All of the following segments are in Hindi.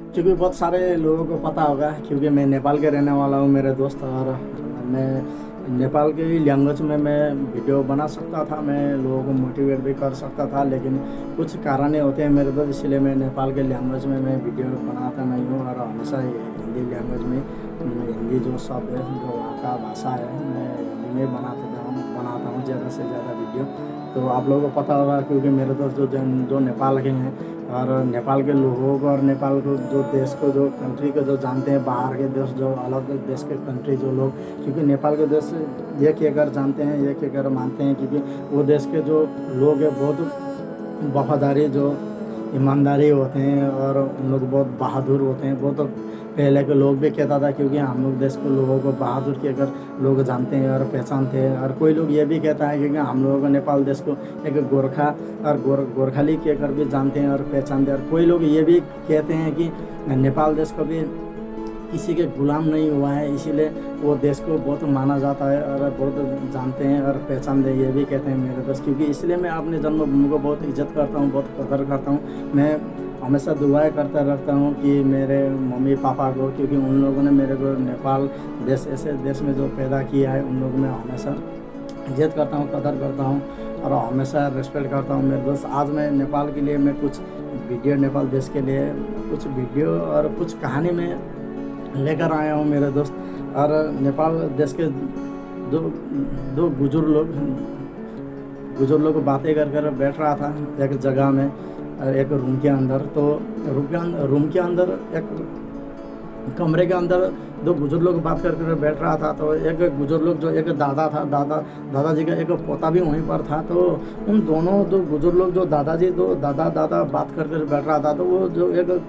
क्योंकि बहुत सारे लोगों को पता होगा, क्योंकि मैं नेपाल के रहने वाला हूँ मेरे दोस्त। और मैं नेपाल के लैंग्वेज में मैं वीडियो बना सकता था, मैं लोगों को मोटिवेट भी कर सकता था, लेकिन कुछ कारण होते हैं मेरे दोस्त, इसलिए मैं नेपाल के लैंग्वेज में मैं वीडियो बनाता नहीं हूँ। और हमेशा हिंदी लैंग्वेज में हिंदी जो शब्द है, जो वहाँ का भाषा है, मैं हिंदी में बनाता हूँ ज़्यादा से ज़्यादा वीडियो। तो आप लोगों को पता होगा, क्योंकि मेरे दोस्त जो नेपाल के हैं, और नेपाल के लोगों को और नेपाल को जो देश को जो कंट्री को जो जानते हैं, बाहर के देश जो अलग देश के कंट्री जो लोग, क्योंकि नेपाल के देश एक ही अगर जानते हैं, एक ही अगर मानते हैं, क्योंकि वो देश के जो लोग हैं बहुत वफादारी, जो ईमानदारी होते हैं, और उन लोग बहुत बहादुर होते हैं। बहुत पहले के लोग भी कहता था, क्योंकि हम लोग देश के लोगों को बहादुर के अगर लोग जानते हैं और पहचानते हैं। और कोई लोग ये भी कहता है, क्योंकि हम लोगों को नेपाल देश को एक गोरखा और गोरखाली के कर भी जानते हैं और पहचानते हैं। और कोई लोग ये भी कहते हैं कि नेपाल देश कभी किसी के गुलाम नहीं हुआ है, इसीलिए वो देश को बहुत माना जाता है और बहुत जानते हैं और पहचानते हैं, ये भी कहते हैं मेरे दोस्त। क्योंकि इसलिए मैं अपने जन्मभूमि को बहुत इज्जत करता हूँ, बहुत कदर करता हूँ। मैं हमेशा दुआएं करता रहता हूँ कि मेरे मम्मी पापा को, क्योंकि उन लोगों ने मेरे को नेपाल देश ऐसे देश में जो पैदा किया है, उन लोगों में हमेशा इज्जत करता हूँ, कदर करता हूँ और हमेशा रिस्पेक्ट करता हूँ मेरे दोस्त। आज मैं नेपाल के लिए मैं कुछ वीडियो, नेपाल देश के लिए कुछ वीडियो और कुछ कहानी में लेकर आया हूँ मेरे दोस्त। और नेपाल देश के दो दो बुजुर्ग लोग बातें कर बैठ रहा था एक जगह में, एक रूम के अंदर। तो रूम के अंदर एक कमरे के अंदर दो बुजुर्ग लोग बात कर बैठ रहा था। तो एक बुजुर्ग लोग जो एक दादा था, दादाजी का एक पोता भी वहीं पर था। तो उन दोनों दो बुजुर्ग लोग, जो दादाजी दो दादा बात कर बैठ रहा था, तो वो जो एक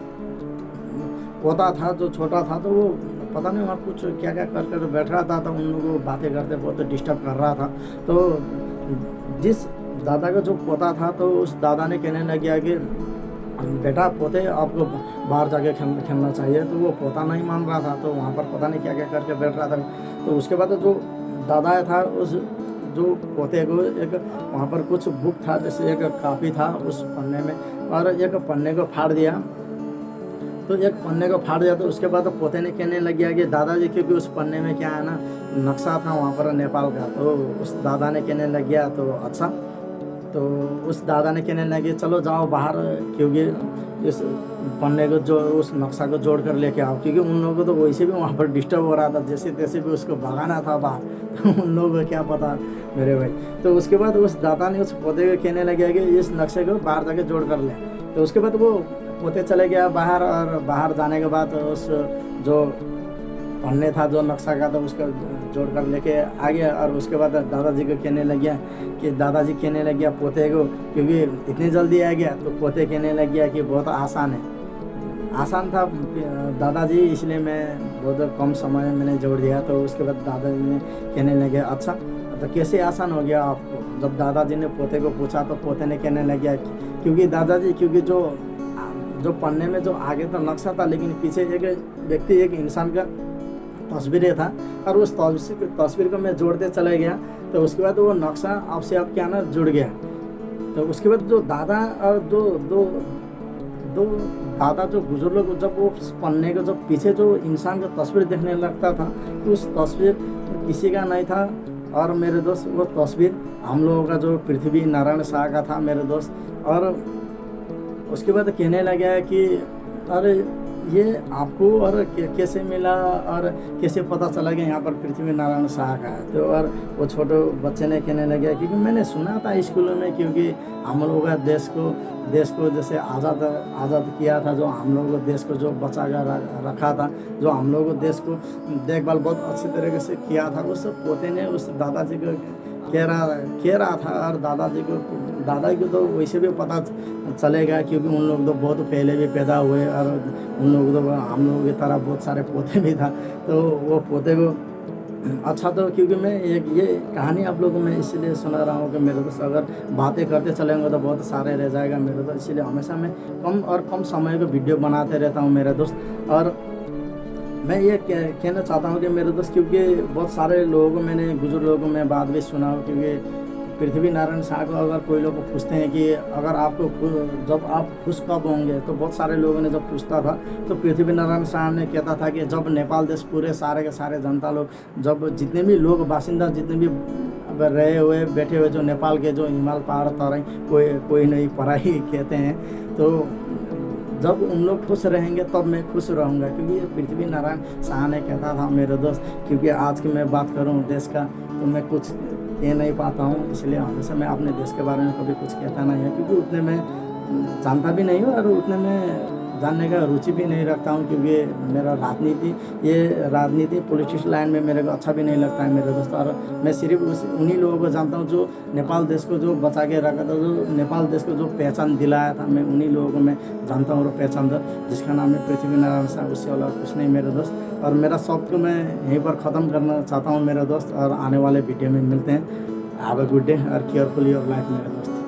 पोता था जो छोटा था, तो वो पता नहीं वहाँ कुछ क्या कर बैठ रहा था। तो उन लोगों को बातें करते बहुत डिस्टर्ब कर रहा था। तो जिस दादा का जो पोता था, तो उस दादा ने कहने लग गया कि बेटा पोते, आपको बाहर जाके खेलना चाहिए। तो वो पोता नहीं मान रहा था, तो वहाँ पर पता नहीं क्या करके बैठ रहा था। तो उसके बाद जो दादा था, उस जो पोते को एक वहाँ पर कुछ बुक था, जैसे एक कापी था उस पन्ने में, और एक पन्ने को फाड़ दिया। तो एक पन्ने को फाड़ दिया। तो उसके बाद तो पोते ने कहने लग गया कि दादाजी, क्योंकि उस पन्ने में क्या है ना, नक्शा था वहाँ पर नेपाल का। तो उस दादा ने कहने लग गया, तो अच्छा। तो उस दादा ने कहने लगे, चलो जाओ बाहर, क्योंकि इस पन्ने को जो उस नक्शा को जोड़ कर लेके आओ। क्योंकि उन लोगों को तो वैसे भी वहाँ पर डिस्टर्ब हो रहा था, जैसे तैसे भी उसको भगाना था बाहर। तो उन लोगों को क्या पता मेरे भाई। तो उसके बाद उस दादा ने उस पोते को कहने लगे कि इस नक्शे को बाहर जाके जोड़ कर ले। तो उसके बाद वो पोते चले गया बाहर, और बाहर जाने के बाद उस जो पन्ने था जो नक्शा का, तो उसका जोड़ कर लेके आ गया। और उसके बाद दादाजी को कहने लग गया पोते को, क्योंकि इतनी जल्दी आ गया, तो पोते कहने लग गया कि बहुत आसान था दादाजी, इसलिए मैं बहुत कम समय में मैंने जोड़ दिया। तो उसके बाद दादाजी ने कहने लगे, अच्छा तो कैसे आसान हो गया आपको। जब दादाजी ने पोते को पूछा, तो पोते ने कहने लग गया क्योंकि दादाजी, क्योंकि जो पन्ने में जो आगे तो नक्शा था, लेकिन पीछे एक व्यक्ति, एक इंसान का तस्वीर था, और उस तस्वीर को मैं जोड़ते चला गया। तो उसके बाद वो नक्शा आपसे आप क्या ना जुड़ गया। तो उसके बाद जो दादा और दो दादा जो बुजुर्ग लोग, जब वो पन्ने को जब पीछे जो इंसान का तस्वीर देखने लगता था, तो उस तस्वीर किसी का नहीं था। और मेरे दोस्त, वो तस्वीर हम लोगों का जो पृथ्वी नारायण शाह का था मेरे दोस्त। और उसके बाद कहने लगा कि अरे ये आपको और कैसे मिला और कैसे पता चला कि यहाँ पर पृथ्वी नारायण शाह का है। तो और वो छोटे बच्चे ने कहने लगे, क्योंकि मैंने सुना था स्कूलों में, क्योंकि हम लोगों का देश को जैसे आज़ाद किया था, जो हम लोगों को देश को जो बचा कर रखा था, जो हम लोगों को देश को देखभाल बहुत अच्छी तरीके से किया था, उस पोते ने उस दादाजी को कह रहा था। और दादाजी को तो वैसे भी पता चलेगा, क्योंकि उन लोग तो बहुत पहले भी पैदा हुए, और उन लोग तो हम लोगों की तरह बहुत सारे पोते भी था। तो वो पोते को अच्छा, तो क्योंकि मैं ये कहानी आप लोगों को मैं इसलिए सुना रहा हूँ कि मेरे दोस्त, अगर बातें करते चलेंगे तो बहुत सारे रह जाएगा मेरे दोस्त। इसलिए हमेशा मैं कम समय को वीडियो बनाते रहता हूँ मेरे दोस्त। और मैं ये कहना चाहता हूँ कि मेरे दोस्त, क्योंकि बहुत सारे लोगों को मैंने बुजुर्ग लोगों को मैं बात भी सुना, क्योंकि पृथ्वी नारायण शाह को अगर कोई लोग पूछते हैं कि अगर आपको जब आप खुश कब होंगे, तो बहुत सारे लोगों ने जब पूछता था तो पृथ्वी नारायण शाह ने कहता था कि जब नेपाल देश पूरे सारे के सारे जनता लोग, जब जितने भी लोग बासिंदा, जितने भी अगर रहे हुए बैठे हुए जो नेपाल के जो हिमाल पहाड़ तराई कोई नहीं पराई कहते हैं, तो जब उन लोग खुश रहेंगे तब मैं खुश रहूँगा। क्योंकि ये पृथ्वी नारायण शाह ने कहता था मेरे दोस्त। क्योंकि आज की मैं बात करूँ देश का तो मैं कुछ कह नहीं पाता हूँ, इसलिए हमेशा मैं अपने देश के बारे में कभी कुछ कहता नहीं है, क्योंकि उतने में जानता भी नहीं हूँ और उतने में जानने का रुचि भी नहीं रखता हूँ। क्योंकि मेरा राजनीति पॉलिटिक्स लाइन में मेरे को अच्छा भी नहीं लगता है मेरे दोस्त। और मैं सिर्फ उन्हीं लोगों को जानता हूँ जो नेपाल देश को जो बचा के रखा था, जो नेपाल देश को जो पहचान दिलाया था, मैं उन्हीं लोगों को मैं जानता हूँ और पहचानता, जिसका नाम है पृथ्वी नारायण शाह। उससे वाला कुछ नहीं मेरे दोस्त। और मेरा शब्द को मैं यहीं पर ख़त्म करना चाहता हूँ मेरे दोस्त, और आने वाले वीडियो में मिलते हैं। हैव अ गुड डे और केयरफुल योर लाइफ मेरे दोस्त।